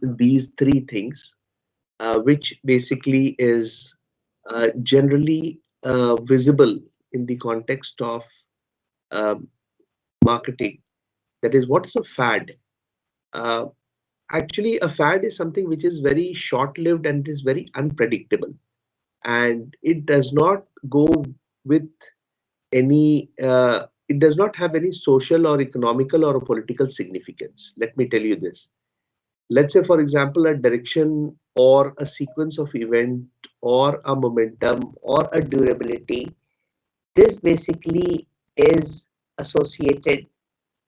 these three things, which basically is generally visible in the context of um, marketing. That is, what is a fad? Uh, Actually, a fad is something which is very short lived and is very unpredictable, and it does not go with any, it does not have any social or economical or political significance. Let me tell you this. Let's say, for example, a direction or a sequence of event or a momentum or a durability. This basically is associated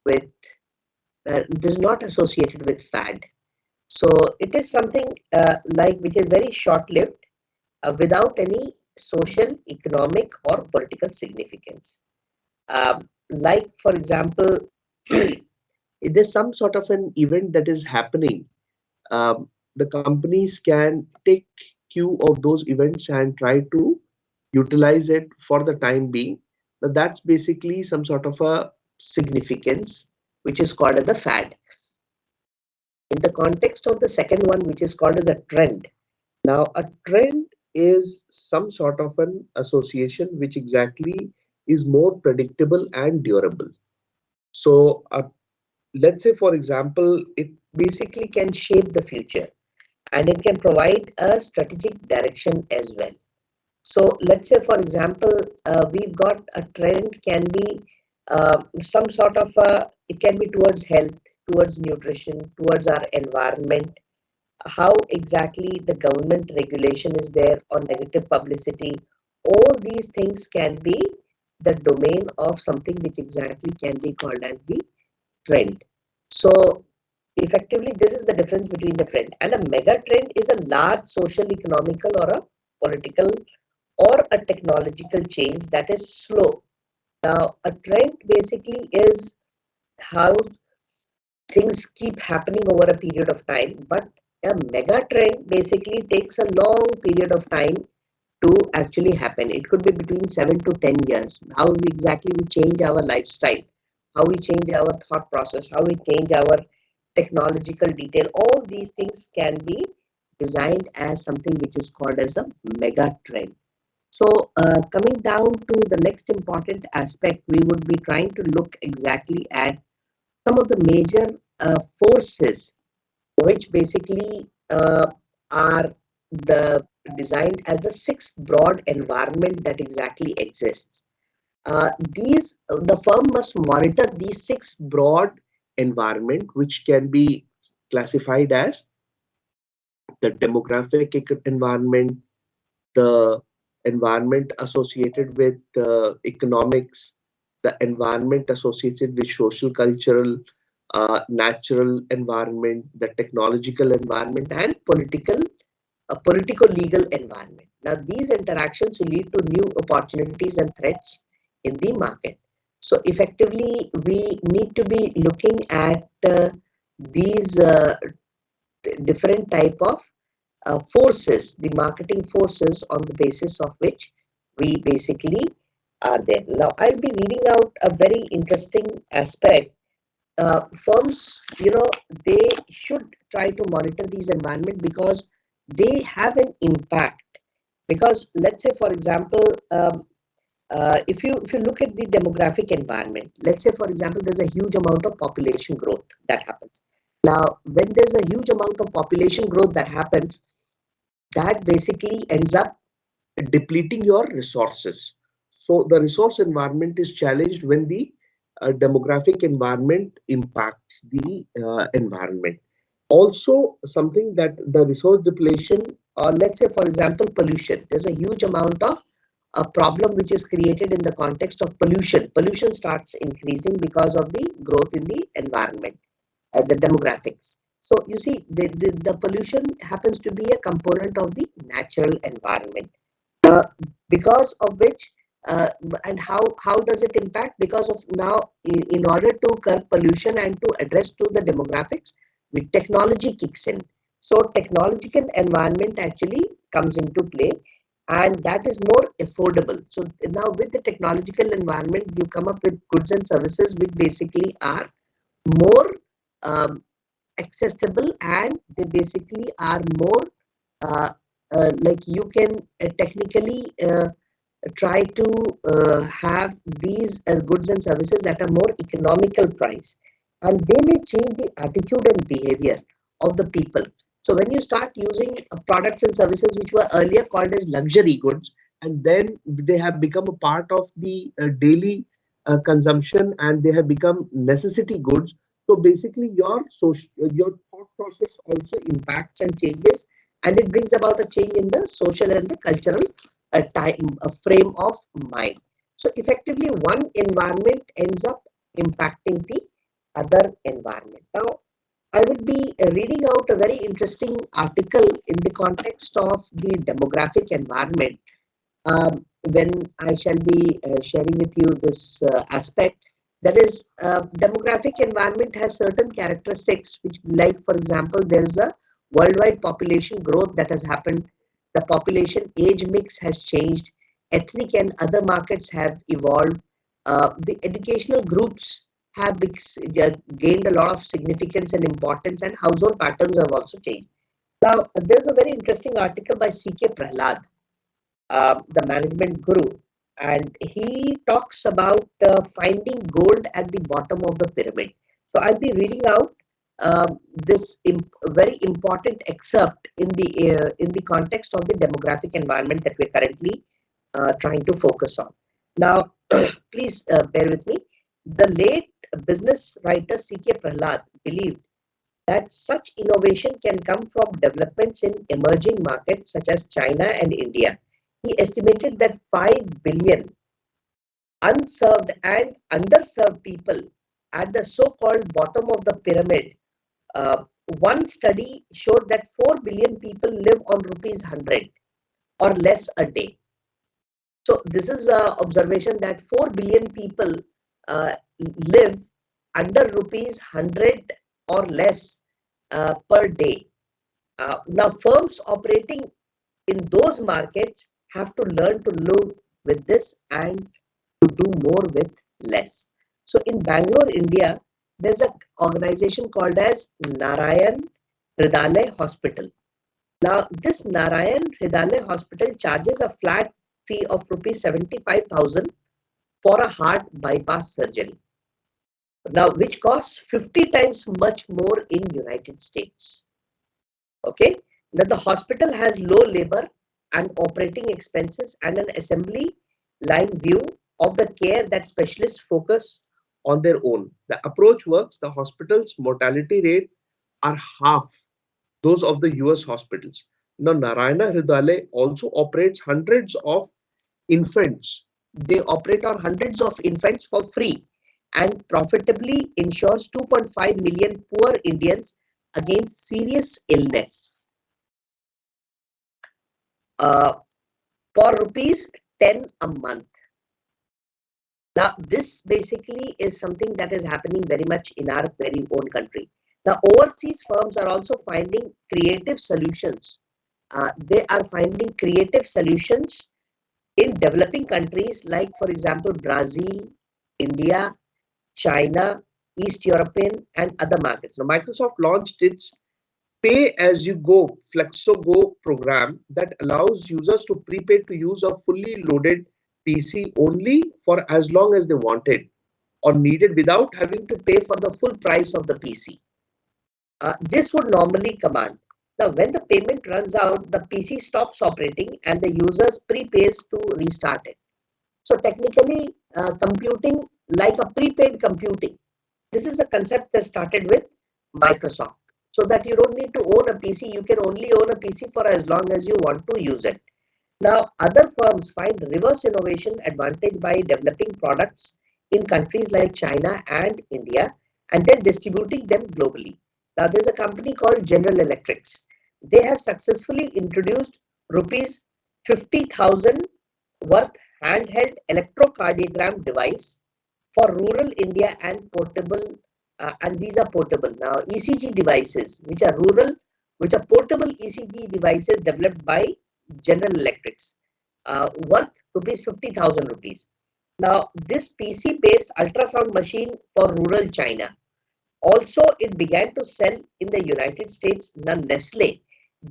with, is not associated with fad. So it is something like which is very short lived without any social, economic, or political significance. Like, for example, if there's some sort of an event that is happening, um, the companies can take cue of those events and try to utilize it for the time being. Now, that's basically some sort of a significance, which is called as the fad. In the context of the second one, which is called as a trend. Now, a trend is some sort of an association which exactly is more predictable and durable. So, let's say, for example, it basically can shape the future and it can provide a strategic direction as well. So let's say, for example, we've got a trend can be some sort of it can be towards health, towards nutrition, towards our environment. How exactly the government regulation is there on negative publicity. All these things can be the domain of something which exactly can be called as the trend. So effectively, this is the difference between the trend and a mega trend is a large social, economical, or a political or a technological change that is slow. Now, a trend basically is how things keep happening over a period of time, but a mega trend basically takes a long period of time to actually happen. It could be between 7 to 10 years. How we exactly we change our lifestyle, how we change our thought process, how we change our technological detail, all these things can be designed as something which is called as a mega trend. So, coming down to the next important aspect, we would be trying to look exactly at some of the major forces which basically are the designed as the six broad environment that exactly exists. These the firm must monitor these six broad environment, which can be classified as the demographic environment, the environment associated with economics, the environment associated with social, cultural, natural environment, the technological environment, and political-legal environment. Now, these interactions will lead to new opportunities and threats in the market. So, effectively, we need to be looking at these different type of forces, the marketing forces on the basis of which we basically are there. Now, I'll be reading out a very interesting aspect. Firms, they should try to monitor these environment because they have an impact. Because let's say, for example, if you look at the demographic environment, let's say, for example, there's a huge amount of population growth that happens. Now, when there's a huge amount of population growth that happens, that basically ends up depleting your resources. So the resource environment is challenged when the demographic environment impacts the environment. Also, something that the resource depletion, or let's say, for example, pollution. There's a huge amount of a problem which is created in the context of pollution. Pollution starts increasing because of the growth in the environment, the demographics. So you see, the pollution happens to be a component of the natural environment, uh, because of which, uh, and how does it impact? Because of now, in order to curb pollution and to address to the demographics, with technology kicks in. So technological environment actually comes into play, and that is more affordable. So now with the technological environment, you come up with goods and services which basically are more um, accessible, and they basically are more uh, like you can technically try to have these goods and services at a more economical price, and they may change the attitude and behavior of the people. So when you start using products and services which were earlier called as luxury goods, and then they have become a part of the daily consumption, and they have become necessity goods. So basically your thought process also impacts and changes, and it brings about a change in the social and the cultural a frame of mind. So effectively, one environment ends up impacting the other environment. Now, I will be reading out a very interesting article in the context of the demographic environment when I shall be sharing with you this aspect. That is, demographic environment has certain characteristics which, like for example, there is a worldwide population growth that has happened. The population age mix has changed. Ethnic and other markets have evolved. The educational groups have gained a lot of significance and importance, and household patterns have also changed. Now, there's a very interesting article by C.K. Prahlad, the management guru, and he talks about finding gold at the bottom of the pyramid. So I'll be reading out this very important excerpt in the context of the demographic environment that we're currently trying to focus on. Now, please bear with me. The late business writer C.K. Prahlad believed that such innovation can come from developments in emerging markets such as China and India. He estimated that 5 billion unserved and underserved people at the so-called bottom of the pyramid. Uh, One study showed that 4 billion people live on rupees 100 or less a day. So this is an observation that 4 billion people uh, live under rupees 100 or less per day. Now, firms operating in those markets have to learn to live with this and to do more with less. So, in Bangalore, India, there's an organization called as Narayan Hridalay Hospital. Now, this Narayan Hridalay Hospital charges a flat fee of rupees 75,000 for a heart bypass surgery. Now, which costs 50 times much more in United States. Okay, that the hospital has low labor and operating expenses and an assembly line view of the care that specialists focus On their own. The approach works. The hospital's mortality rate are half those of the US hospitals. Now, Narayana Hridayalaya also operates hundreds of infants. they operate on hundreds of infants for free and profitably insures 2.5 million poor Indians against serious illness uh, for rupees 10 a month. Now, this basically is something that is happening very much in our very own country. Now, overseas firms are also finding creative solutions. They are finding creative solutions in developing countries like, for example, Brazil, India, China, East European, and other markets. Now, Microsoft launched its Pay as you go Flexo Go program that allows users to prepay to use a fully loaded PC only for as long as they wanted or needed without having to pay for the full price of the PC. This would normally command. Now, when the payment runs out, the PC stops operating and the users prepays to restart it. So technically, computing like a prepaid computing. This is a concept that started with Microsoft. So that you don't need to own a PC, you can only own a PC for as long as you want to use it. Now, other firms find reverse innovation advantage by developing products in countries like China and India and then distributing them globally. Now, there's a company called General Electrics. They have successfully introduced rupees 50,000 worth handheld electrocardiogram device for rural India and portable, and these are portable. Now, ECG devices, which are rural, which are portable ECG devices developed by General Electrics, worth rupees 50,000 rupees. Now, this PC-based ultrasound machine for rural China Also, it began to sell in the United States. Now, Nestle,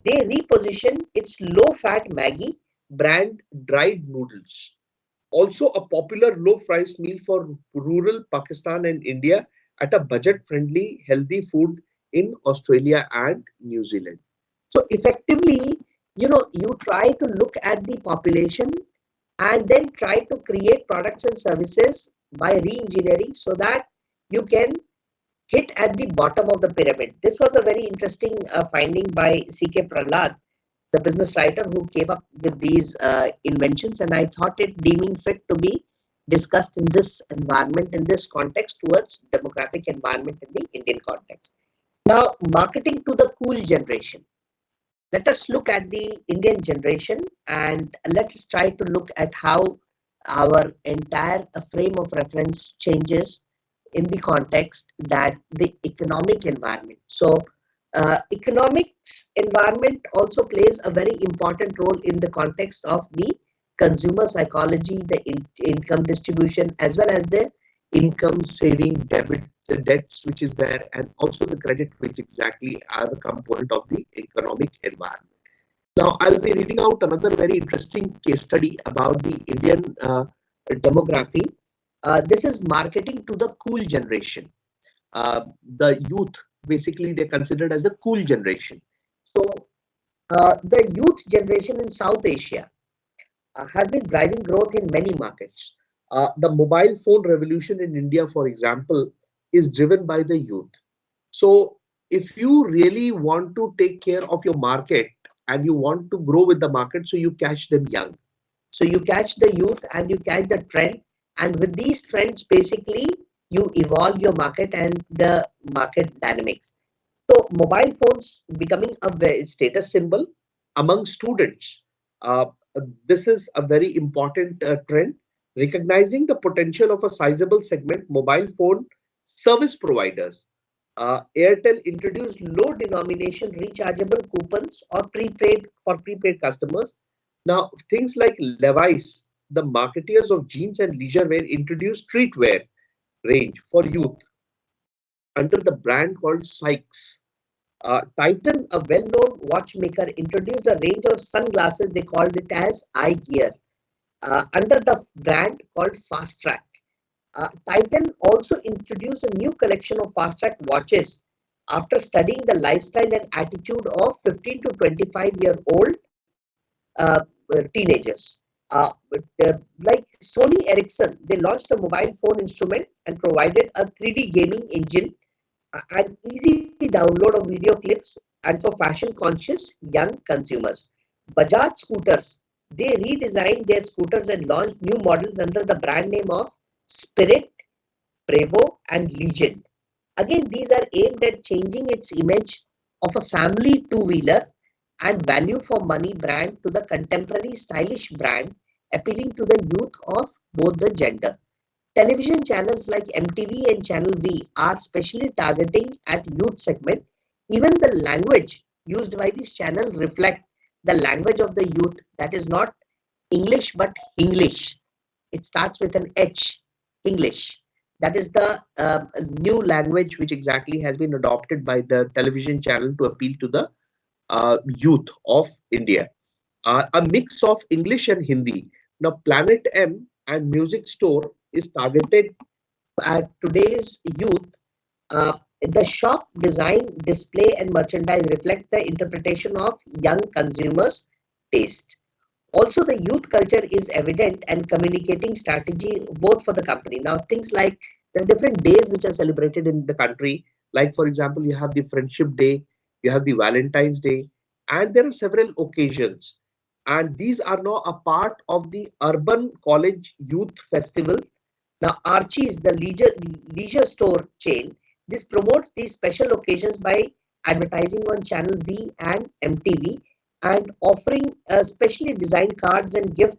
they repositioned its low-fat Maggi brand dried noodles. Also, a popular low priced meal for rural Pakistan and India at a budget friendly, healthy food in Australia and New Zealand. So effectively, you try to look at the population and then try to create products and services by re-engineering so that you can hit at the bottom of the pyramid. This was a very interesting finding by C.K. Prahlad, the business writer who came up with these inventions, and I thought it deeming fit to be discussed in this environment, in this context towards demographic environment in the Indian context. Now, marketing to the cool generation. Let us look at the Indian generation and let's try to look at how our entire frame of reference changes in the context that the economic environment. So, economics environment also plays a very important role in the context of the consumer psychology, the income distribution, as well as the Income, saving, debit, the debts which is there, and also the credit, which exactly are the component of the economic environment. Now, I'll be reading out another very interesting case study about the Indian demography. this is marketing to the cool generation. The youth, basically, they're considered as the cool generation. So, the youth generation in South Asia has been driving growth in many markets. The mobile phone revolution in India, for example, is driven by the youth. So, if you really want to take care of your market and you want to grow with the market, so you catch them young. So, you catch the youth and you catch the trend, and with these trends, basically, you evolve your market and the market dynamics. So, mobile phones becoming a status symbol. Among students. Uh, this is a very important trend. Recognizing the potential of a sizable segment, mobile phone service providers. Airtel introduced low denomination rechargeable coupons or prepaid for prepaid customers. Now, things like Levi's, the marketeers of jeans and leisure wear, introduced streetwear range for youth under the brand called Sykes. Titan, a well-known watchmaker, introduced a range of sunglasses. They called it as eye gear under the brand called Fast Track. Titan also introduced a new collection of Fast Track watches after studying the lifestyle and attitude of 15 to 25-year-old uh, teenagers. Like Sony Ericsson, they launched a mobile phone instrument and provided a 3D gaming engine, an easy download of video clips, and for fashion conscious young consumers. Bajaj Scooters, they redesigned their scooters and launched new models under the brand name of Spirit, Prevo, and Legend. Again, these are aimed at changing its image of a family two wheeler and value for money brand to the contemporary stylish brand, appealing to the youth of both the gender. Television channels like MTV and Channel V are specially targeting at youth segment. Even the language used by this channel reflect the language of the youth, that is not English but English. It starts with an H, English. That is the new language which exactly has been adopted by the television channel to appeal to the youth of India. A mix of English and Hindi. Now, Planet M and Music Store is targeted at today's youth. The shop design, display, and merchandise reflect the interpretation of young consumers' taste. Also, the youth culture is evident and communicating strategy both for the company. Now, things like there are different days which are celebrated in the country. Like, for example, you have the Friendship Day, you have the Valentine's Day, and there are several occasions. And these are now a part of the Urban College Youth Festival. Now, Archie's, the leisure store chain, this promotes these special occasions by advertising on Channel V and MTV and offering specially designed cards and gift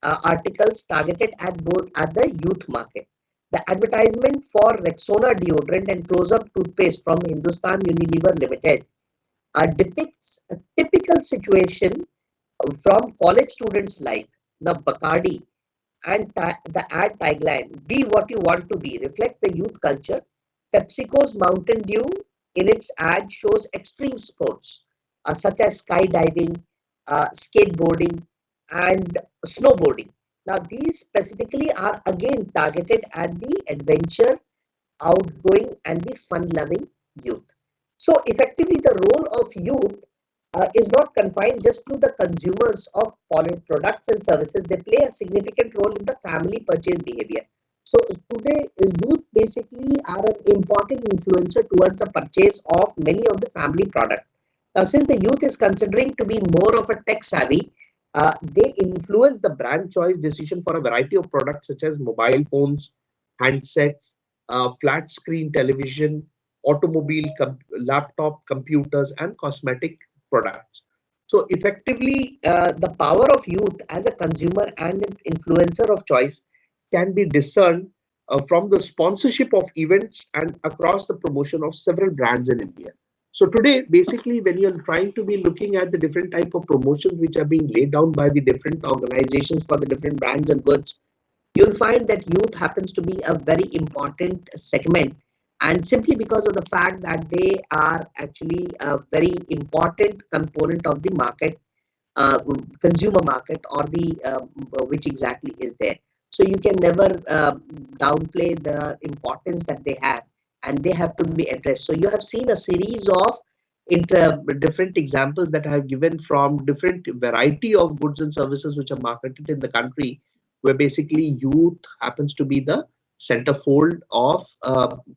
articles targeted at the youth market. The advertisement for Rexona deodorant and Close-Up toothpaste from Hindustan Unilever Limited depicts a typical situation from college students' life. Now, Bacardi and the ad tagline, "Be what you want to be," reflect the youth culture. PepsiCo's Mountain Dew in its ad shows extreme sports such as skydiving, skateboarding, and snowboarding. Now, these specifically are again targeted at the adventure, outgoing, and the fun loving youth. So, effectively, the role of youth is not confined just to the consumers of products and services. They play a significant role in the family purchase behavior. So, today, youth basically are an important influencer towards the purchase of many of the family products. Now, since the youth is considering to be more of a tech savvy, they influence the brand choice decision for a variety of products such as mobile phones, handsets, flat screen television, automobile, laptop, computers, and cosmetic products. So, effectively, the power of youth as a consumer and an influencer of choice can be discerned from the sponsorship of events and across the promotion of several brands in India. So today, basically, when you're trying to be looking at the different type of promotions which are being laid down by the different organizations for the different brands and goods, you'll find that youth happens to be a very important segment, and simply because of the fact that they are actually a very important component of the market, uh, consumer market, or the which exactly is there. So you can never downplay the importance that they have, and they have to be addressed. So you have seen a series of different examples that I have given from different variety of goods and services which are marketed in the country, where basically youth happens to be the centerfold of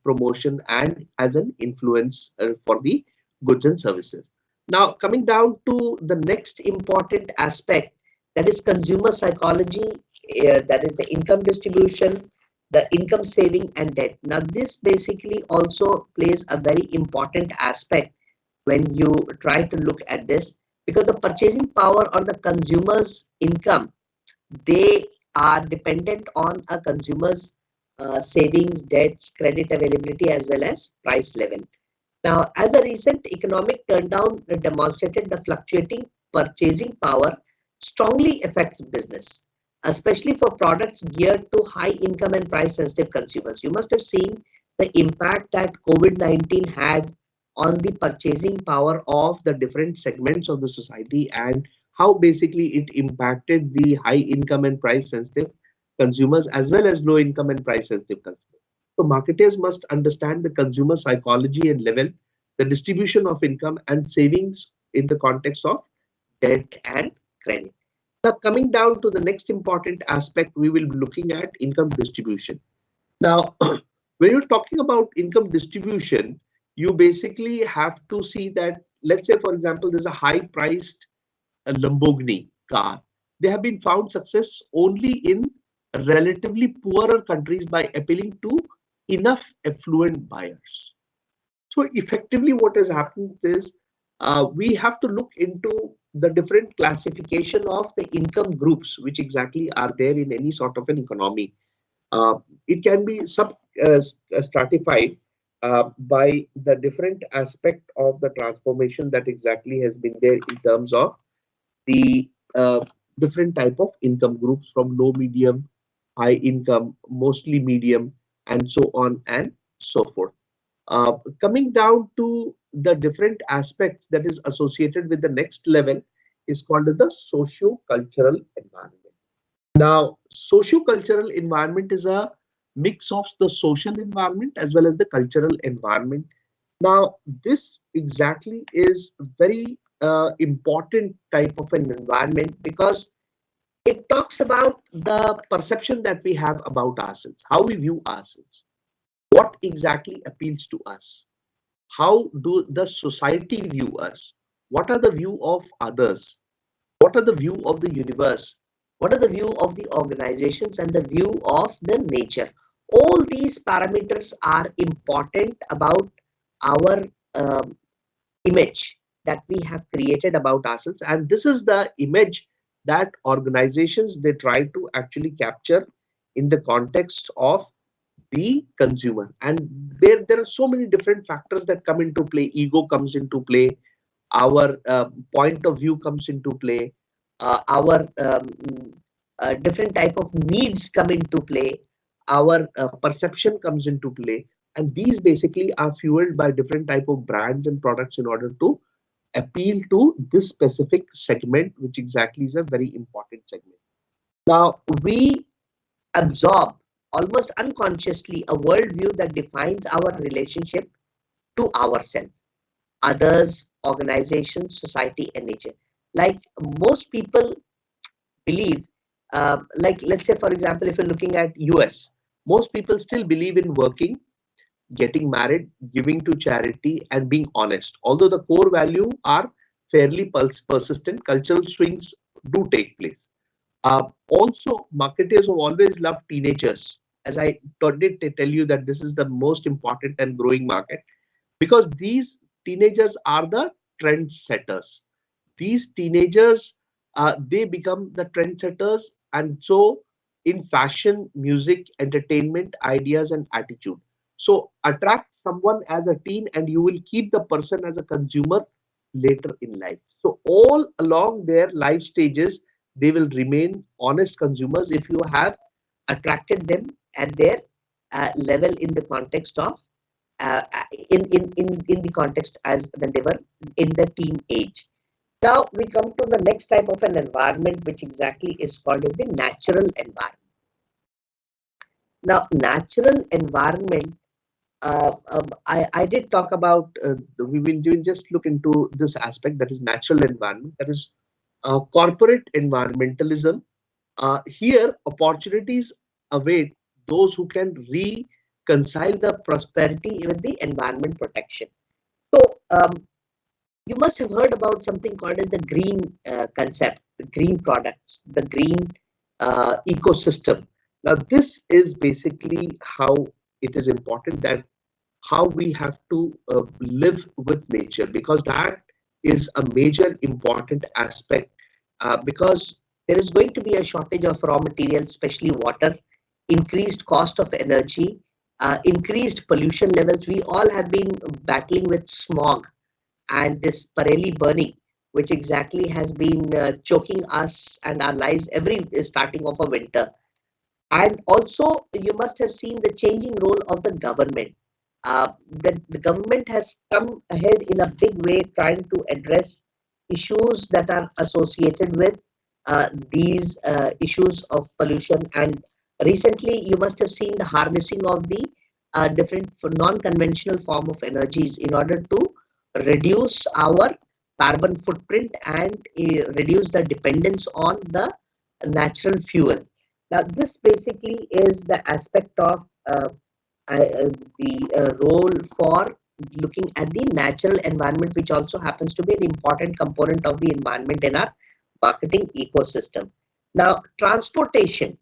promotion and as an influence for the goods and services. Now, coming down to the next important aspect, that is consumer psychology, that is the income distribution, the income saving, and debt. Now, this basically also plays a very important aspect when you try to look at this, because the purchasing power or the consumer's income, they are dependent on a consumer's savings, debts, credit availability, as well as price level. Now, as a recent economic turndown demonstrated, the fluctuating purchasing power strongly affects business, especially for products geared to high income and price sensitive consumers. You must have seen the impact that COVID-19 had on the purchasing power of the different segments of the society, and how basically it impacted the high income and price sensitive consumers as well as low income and price sensitive consumers. So marketers must understand the consumer psychology and level the distribution of income and savings in the context of debt and credit. Now, coming down to the next important aspect, we will be looking at income distribution. Now, when you're talking about income distribution, you basically have to see that, let's say, for example, there's a high priced Lamborghini car. They have been found success only in relatively poorer countries by appealing to enough affluent buyers. So effectively, what has happened is we have to look into the different classification of the income groups which exactly are there in any sort of an economy. It can be stratified by the different aspect of the transformation that exactly has been there in terms of the different type of income groups from low, medium, high income, mostly medium, and so on and so forth. Coming down to the different aspects that is associated with the next level is called the socio-cultural environment. Now, socio-cultural environment is a mix of the social environment as well as the cultural environment. Now, this exactly is very important type of an environment because it talks about the perception that we have about ourselves, how we view ourselves, what exactly appeals to us, how do the society view us, what are the view of others, what are the view of the universe, what are the view of the organizations, and the view of the nature. All these parameters are important about our um, image that we have created about ourselves, and this is the image that organizations they try to actually capture in the context of the consumer. And there are so many different factors that come into play. Ego comes into play, our point of view comes into play, our different type of needs come into play, our perception comes into play. And these basically are fueled by different type of brands and products in order to appeal to this specific segment, which exactly is a very important segment. Now, we absorb almost unconsciously a worldview that defines our relationship to ourselves, others, organizations, society, and nature. Like most people believe, like let's say, for example, if you're looking at US, most people still believe in working, getting married, giving to charity, and being honest. Although the core value are fairly persistent, cultural swings do take place. Also, marketers have always loved teenagers. As I did tell you that this is the most important and growing market because these teenagers are the trend setters. These teenagers, they become the trendsetters, and so in fashion, music, entertainment, ideas, and attitude. So attract someone as a teen, and you will keep the person as a consumer later in life. So all along their life stages, they will remain honest consumers if you have attracted them at their level in the context of in the context as when they were in the teen age. Now we come to the next type of an environment, which exactly is called as the natural environment. Now, natural environment, I did talk about, we will just look into this aspect that is natural environment, that is corporate environmentalism. Here, opportunities await those who can reconcile the prosperity with the environment protection. So, you must have heard about something called as the green concept, the green products, the green ecosystem. Now, this is basically how it is important that how we have to live with nature because that is a major important aspect because there is going to be a shortage of raw materials, especially water, increased cost of energy, increased pollution levels. We all have been battling with smog and this Pareli burning, which exactly has been choking us and our lives every starting of a winter. And also, you must have seen the changing role of the government. The government has come ahead in a big way trying to address issues that are associated with these issues of pollution. And recently, you must have seen the harnessing of the different non-conventional form of energies in order to reduce our carbon footprint and reduce the dependence on the natural fuel. Now, this basically is the aspect of the role for looking at the natural environment, which also happens to be an important component of the environment in our marketing ecosystem. Now, transportation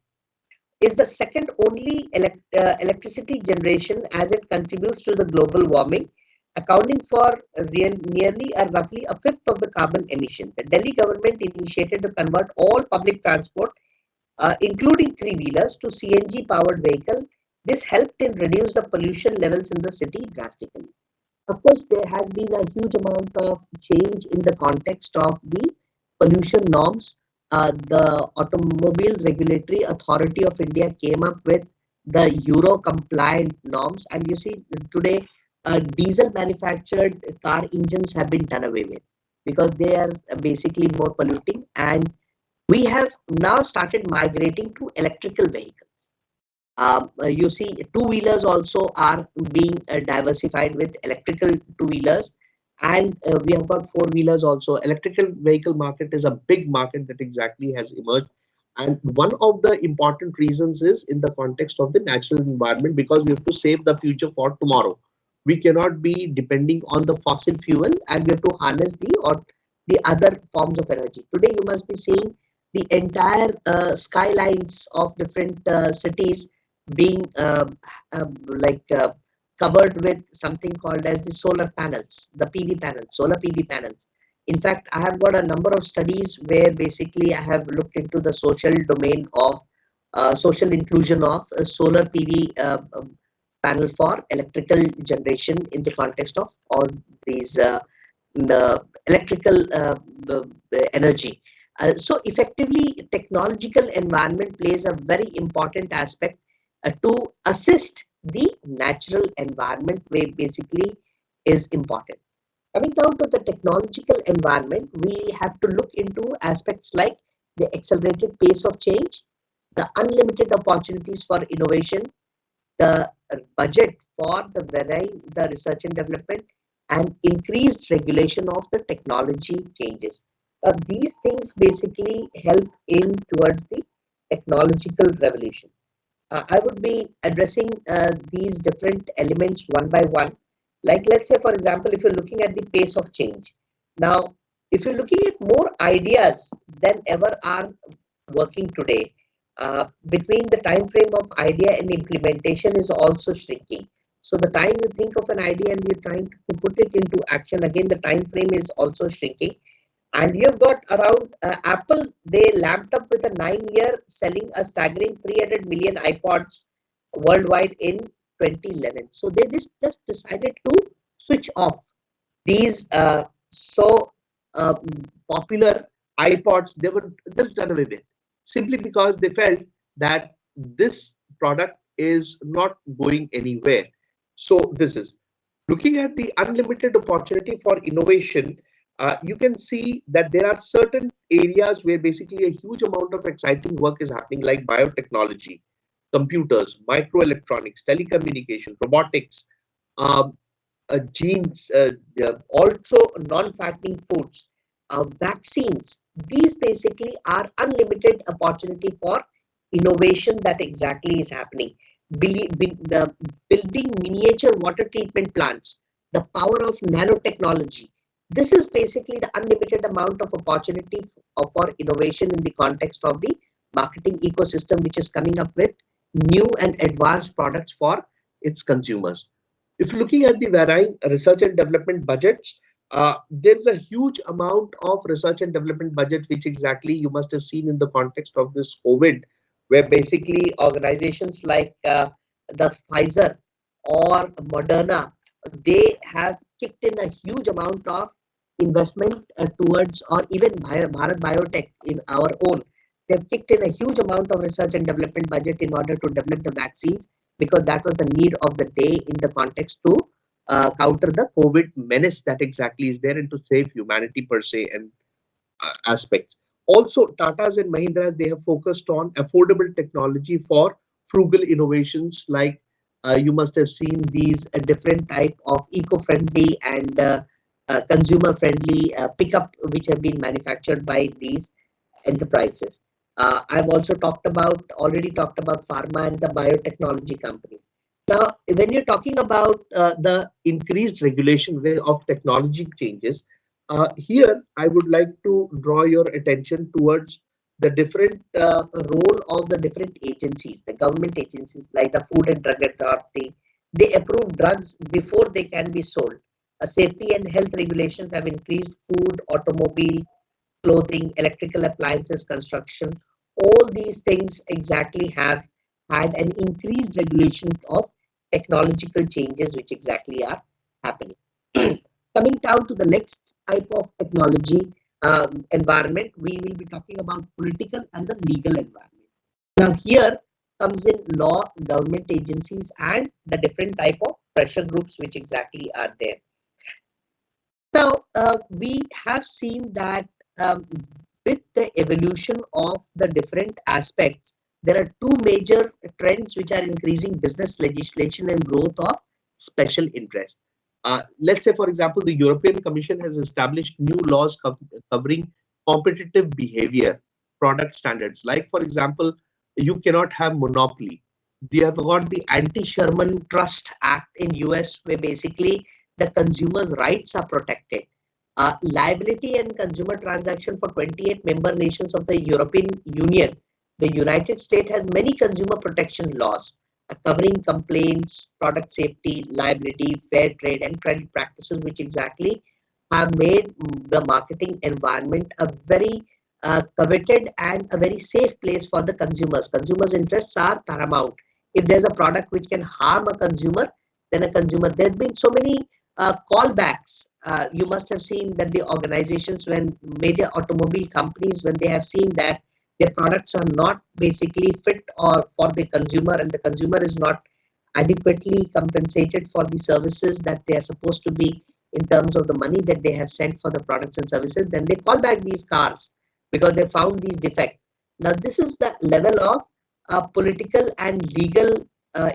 is the second only electricity generation as it contributes to the global warming, accounting for nearly or roughly a fifth of the carbon emission. The Delhi government initiated to convert all public transport including three-wheelers, to CNG-powered vehicle. This helped in reduce the pollution levels in the city drastically. Of course, there has been a huge amount of change in the context of the pollution norms. The Automobile Regulatory Authority of India came up with the Euro compliant norms, and you see today diesel manufactured car engines have been done away with because they are basically more polluting, and we have now started migrating to electrical vehicles. You see, two-wheelers also are being diversified with electrical two-wheelers, and we have got four-wheelers also. Electrical vehicle market is a big market that exactly has emerged. And one of the important reasons is in the context of the natural environment because we have to save the future for tomorrow. We cannot be depending on the fossil fuel and we have to harness the other forms of energy. Today, you must be seeing the entire skylines of different cities being like covered with something called as the solar panels, the PV panels, solar PV panels. In fact, I have got a number of studies where basically I have looked into the social domain of social inclusion of solar PV panel for electrical generation in the context of all these electrical energy. So effectively, technological environment plays a very important aspect to assist the natural environment where basically is important. Coming down to the technological environment, we have to look into aspects like the accelerated pace of change, the unlimited opportunities for innovation, the budget for the research and development, and increased regulation of the technology changes. These things basically help in towards the technological revolution. I would be addressing these different elements one by one. Like, let's say, for example, if you're looking at the pace of change. Now, if you're looking at more ideas than ever are working today, between the time frame of idea and implementation is also shrinking. So the time you think of an idea and you're trying to put it into action, again, the time frame is also shrinking. And you've got around Apple, they lamped up with a 9 year selling a staggering 300 million iPods worldwide in 2011. So they just decided to switch off these so uh, popular iPods. They were just done away with simply because they felt that this product is not going anywhere. So this is looking at the unlimited opportunity for innovation. You can see that there are certain areas where basically a huge amount of exciting work is happening, like biotechnology, computers, microelectronics, telecommunication, robotics, um, genes, also non-fattening foods, vaccines. These basically are unlimited opportunity for innovation that exactly is happening. The building miniature water treatment plants, the power of nanotechnology. This is basically the unlimited amount of opportunity for innovation in the context of the marketing ecosystem, which is coming up with new and advanced products for its consumers. If you're looking at the varying research and development budgets, there's a huge amount of research and development budget, which exactly you must have seen in the context of this COVID, where basically organizations like the Pfizer or Moderna, they have kicked in a huge amount of investment towards, or even Bharat Biotech in our own, they've kicked in a huge amount of research and development budget in order to develop the vaccines, because that was the need of the day in the context to counter the COVID menace that exactly is there and to save humanity per se and aspects. Also, Tatas and Mahindras, they have focused on affordable technology for frugal innovations. Like you must have seen these different type of eco-friendly and consumer-friendly pickup which have been manufactured by these enterprises. I've also already talked about pharma and the biotechnology companies. Now, when you're talking about the increased regulation of technology changes, here I would like to draw your attention towards the different role of the different agencies, the government agencies like the Food and Drug Authority. They approve drugs before they can be sold. Safety and health regulations have increased food, automobile, clothing, electrical appliances, construction. All these things exactly have had an increased regulation of technological changes which exactly are happening. Coming down to the next type of technology environment, we will be talking about political and the legal environment. Now, here comes in law, government agencies, and the different type of pressure groups which exactly are there. Now, we have seen that with the evolution of the different aspects, there are two major trends which are increasing business legislation and growth of special interest. Let's say, for example, the European Commission has established new laws covering competitive behavior, product standards. Like, for example, you cannot have monopoly. They have got the Anti-Sherman Trust Act in US, where basically the consumer's rights are protected. Liability and consumer transaction for 28 member nations of the European Union. The United States has many consumer protection laws covering complaints, product safety, liability, fair trade, and credit practices, which exactly have made the marketing environment a very coveted and a very safe place for the consumers. Consumers' interests are paramount. If there's a product which can harm a consumer, then a consumer. There have been so many callbacks. You must have seen that the organizations, when major automobile companies, when they have seen that their products are not basically fit or for the consumer, and the consumer is not adequately compensated for the services that they are supposed to be in terms of the money that they have sent for the products and services, then they call back these cars because they found these defects. Now, this is the level of political and legal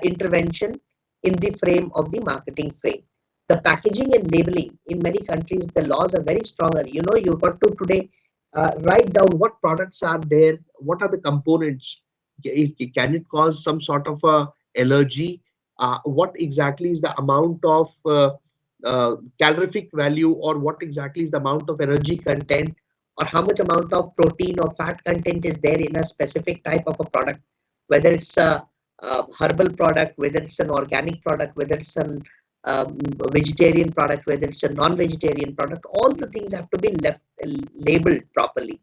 intervention in the frame of the marketing frame. The packaging and labeling in many countries, the laws are very stronger. You've got to today write down what products are there, what are the components. Can it cause some sort of a allergy? What exactly is the amount of calorific value, or what exactly is the amount of energy content, or how much amount of protein or fat content is there in a specific type of a product, whether it's a herbal product, whether it's an organic product, whether it's an vegetarian product, whether it's a non-vegetarian product. All the things have to be left labeled properly.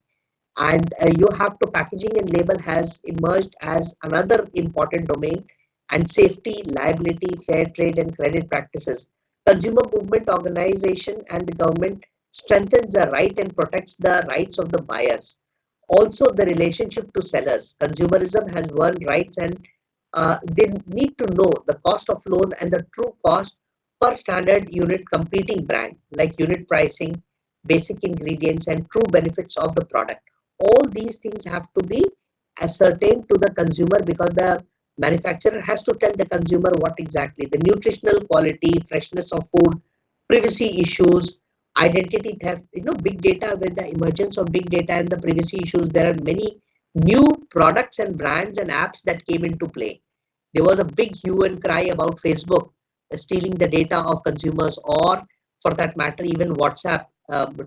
And you have to packaging and label has emerged as another important domain. And safety, liability, fair trade and credit practices, consumer movement organization and the government strengthens the right and protects the rights of the buyers. Also the relationship to sellers, consumerism has won rights, and they need to know the cost of loan and the true cost per standard unit competing brand, like unit pricing, basic ingredients and true benefits of the product. All these things have to be ascertained to the consumer, because the manufacturer has to tell the consumer what exactly the nutritional quality, freshness of food, privacy issues, identity theft. Big data, with the emergence of big data and the privacy issues, there are many new products and brands and apps that came into play. There was a big hue and cry about Facebook stealing the data of consumers, or for that matter even WhatsApp,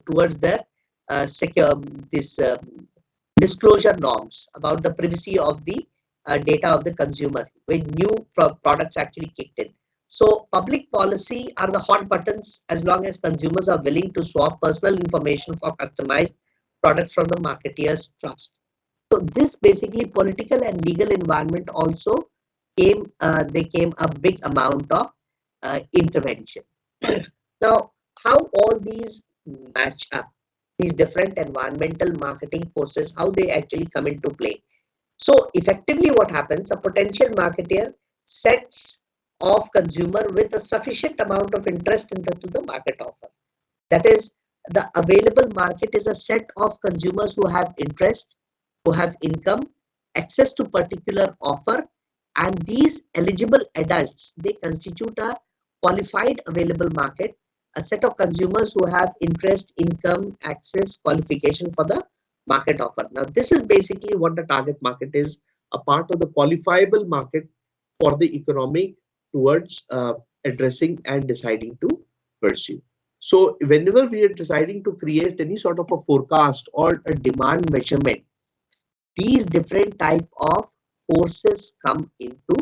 towards the secure this disclosure norms about the privacy of the data of the consumer, when new products actually kicked in. So public policy are the hot buttons as long as consumers are willing to swap personal information for customized products from the marketeers trust. So this basically political and legal environment also they came a big amount of intervention. Now, how all these match up, these different environmental marketing forces, how they actually come into play. So effectively what happens, a potential marketer sets off consumer with a sufficient amount of interest to the market offer. That is, the available market is a set of consumers who have interest, who have income, access to particular offer, and these eligible adults, they constitute a qualified available market, a set of consumers who have interest, income, access, qualification for the market offer. Now, this is basically what the target market is, a part of the qualifiable market for the economy towards addressing and deciding to pursue. So whenever we are deciding to create any sort of a forecast or a demand measurement, these different type of forces come into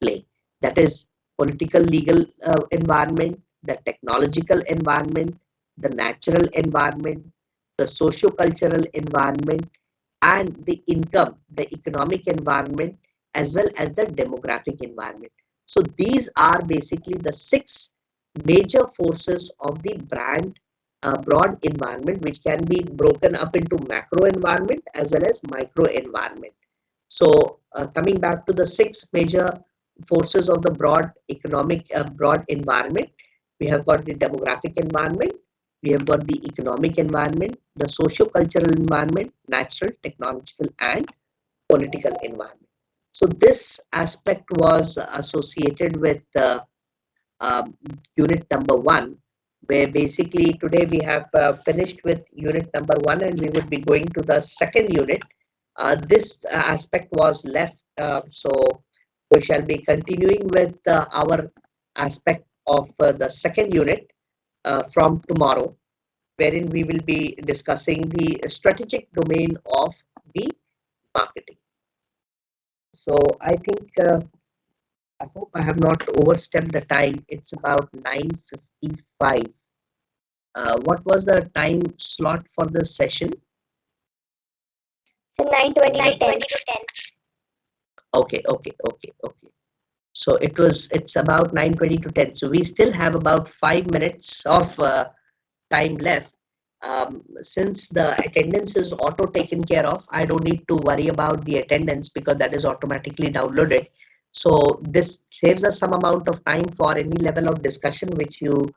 play. That is political legal environment, the technological environment, the natural environment, the socio-cultural environment, and the income, the economic environment, as well as the demographic environment. So these are basically the six major forces of the broad environment, which can be broken up into macro environment as well as micro environment. So coming back to the six major forces of the broad economic broad environment, we have got the demographic environment, we have got the economic environment, the socio-cultural environment, natural, technological, and political environment. So this aspect was associated with um, unit number 1, where basically today we have finished with unit number 1 and we would be going to the second unit. This aspect was left, so we shall be continuing with our aspect of the second unit from tomorrow, wherein we will be discussing the strategic domain of the marketing. So I think I hope I have not overstepped the time. It's about 9:55. What was the time slot for the session? So 9:20 to 10. Okay. So it's about 9:20 to 10. So we still have about 5 minutes of time left. Since the attendance is auto taken care of, I don't need to worry about the attendance because that is automatically downloaded. So this saves us some amount of time for any level of discussion which you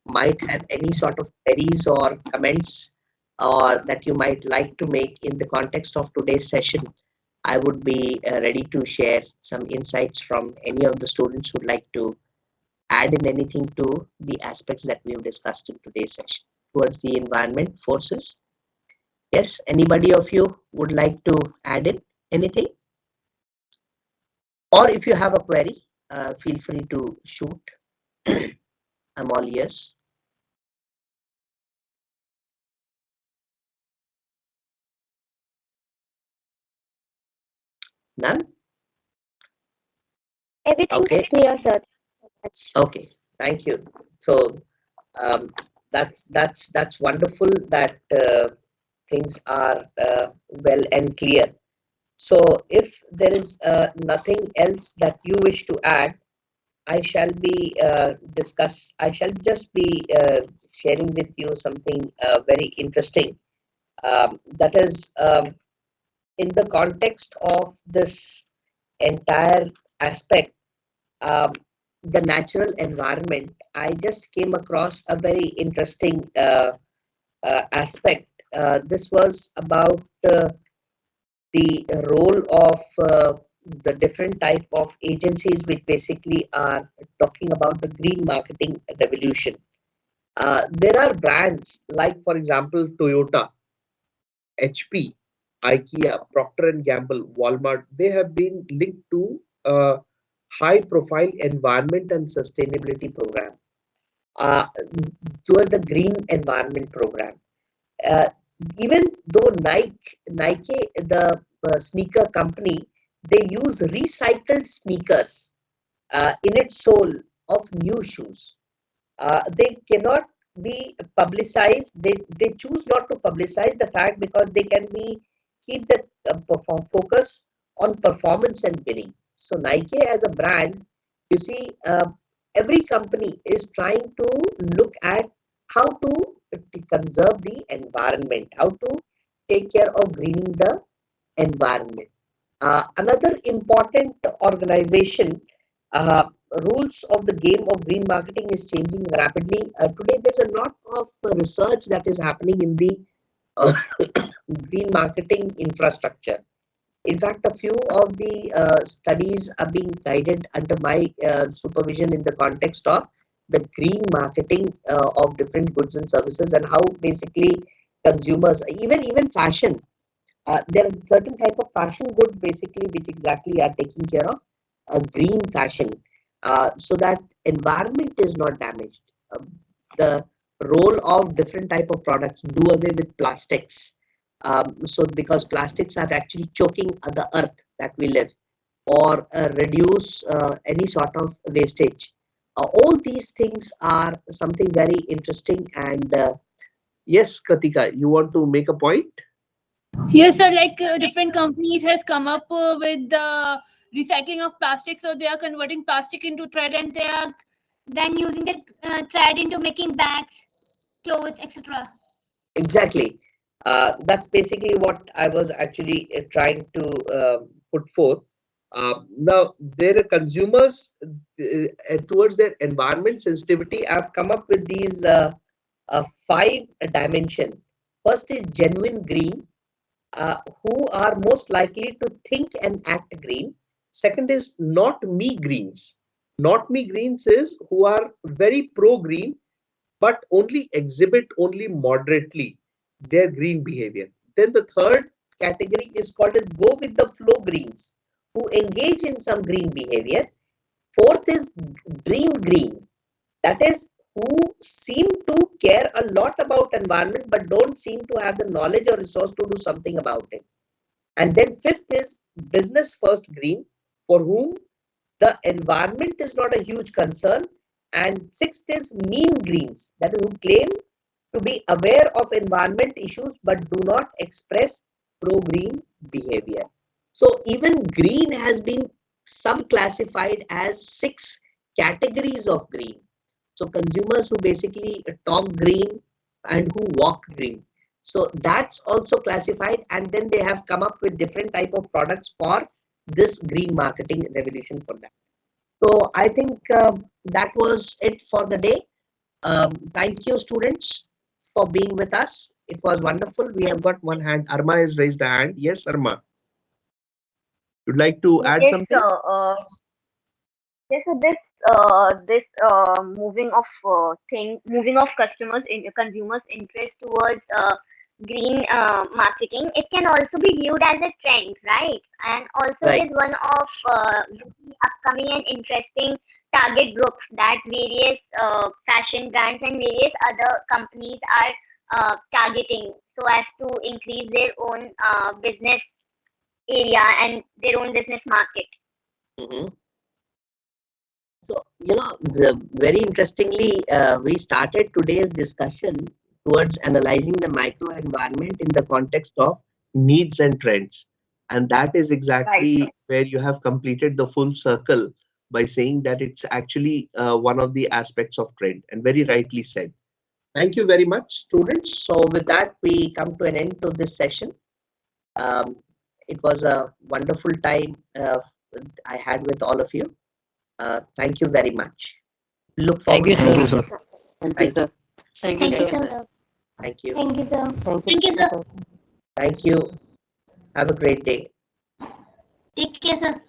might have any sort of queries or comments or that you might like to make in the context of today's session. I would be ready to share some insights from any of the students who'd like to add in anything to the aspects that we have discussed in today's session towards the environment forces. Yes, anybody of you would like to add in anything? Or if you have a query, feel free to shoot. I'm all ears. None? Everything's Okay. clear, sir. Okay. Thank you. So um, that's wonderful that things are well and clear. So if there is nothing else that you wish to add, I shall just be sharing with you something very interesting. That is in the context of this entire aspect, um, the natural environment. I just came across a very interesting aspect. This was about the role of the different type of agencies which basically are talking about the green marketing revolution. There are brands like, for example, Toyota, HP, IKEA, Procter and Gamble, Walmart. They have been linked to a high-profile environment and sustainability program, uh, towards the green environment program. Uh, Even though Nike, the sneaker company, they use recycled sneakers in its sole of new shoes. They cannot be publicized. They choose not to publicize the fact because they can be keep the focus on performance and winning. So Nike as a brand, you see, every company is trying to look at how to conserve the environment, how to take care of greening the environment. Another important organization, uh, rules of the game of green marketing is changing rapidly. Today, there's a lot of research that is happening in the uh, green marketing infrastructure. In fact, a few of the studies are being guided under my supervision in the context of the green marketing of different goods and services and how basically consumers, even fashion, there are certain type of fashion goods basically which exactly are taking care of green fashion, so that environment is not damaged. The role of different type of products do away with plastics, so because plastics are actually choking the earth that we live, or reduce any sort of wastage. All these things are something very interesting. And yes, Kratika, you want to make a point? Yes, sir. Like different companies has come up with the recycling of plastic, so they are converting plastic into thread, and they are then using the thread into making bags, clothes, etc. Exactly. That's basically what I was actually trying to put forth. Now, there are consumers towards their environment sensitivity. I've come up with these five dimension. First is genuine green, who are most likely to think and act green. Second is not me greens. Not me greens is who are very pro green but only exhibit only moderately their green behavior. Then the third category is called as go with the flow greens, who engage in some green behavior. Fourth is dream green, that is who seem to care a lot about environment but don't seem to have the knowledge or resource to do something about it. And then fifth is business first green, for whom the environment is not a huge concern. And sixth is mean greens, that is who claim to be aware of environment issues but do not express pro green behavior. So even green has been sub-classified as 6 categories of green. So consumers who basically talk green and who walk green. So that's also classified, and then they have come up with different type of products for this green marketing revolution for that. So I think that was it for the day. Thank you, students, for being with us. It was wonderful. We have got one hand. Arma has raised a hand. Yes, Arma, you'd like to add Yes, something? sir. Yes, so this moving of customers in consumers' interest towards green marketing, it can also be viewed as a trend, right? And also, it Right. is one of the upcoming and interesting target groups that various fashion brands and various other companies are targeting so as to increase their own business area and their own business market. Mhm. So, very interestingly, we started today's discussion towards analyzing the micro environment in the context of Needs and trends. And that is Right. exactly where you have completed the full circle by saying that it's actually one of the aspects of trend, and very rightly said. Thank you very much, students. So, with that, we come to an end to this session. Um, it was a wonderful time I had with all of you. Thank you very much. Look Thank forward you, to sir. Thank meeting you, you. sir. Thank you, Thank you. sir. Thank you, Thank you, sir. Thank you. sir. Thank you. Thank you, sir. Thank Thank you, you, sir. sir. Thank you. Have a great day. Take care, sir.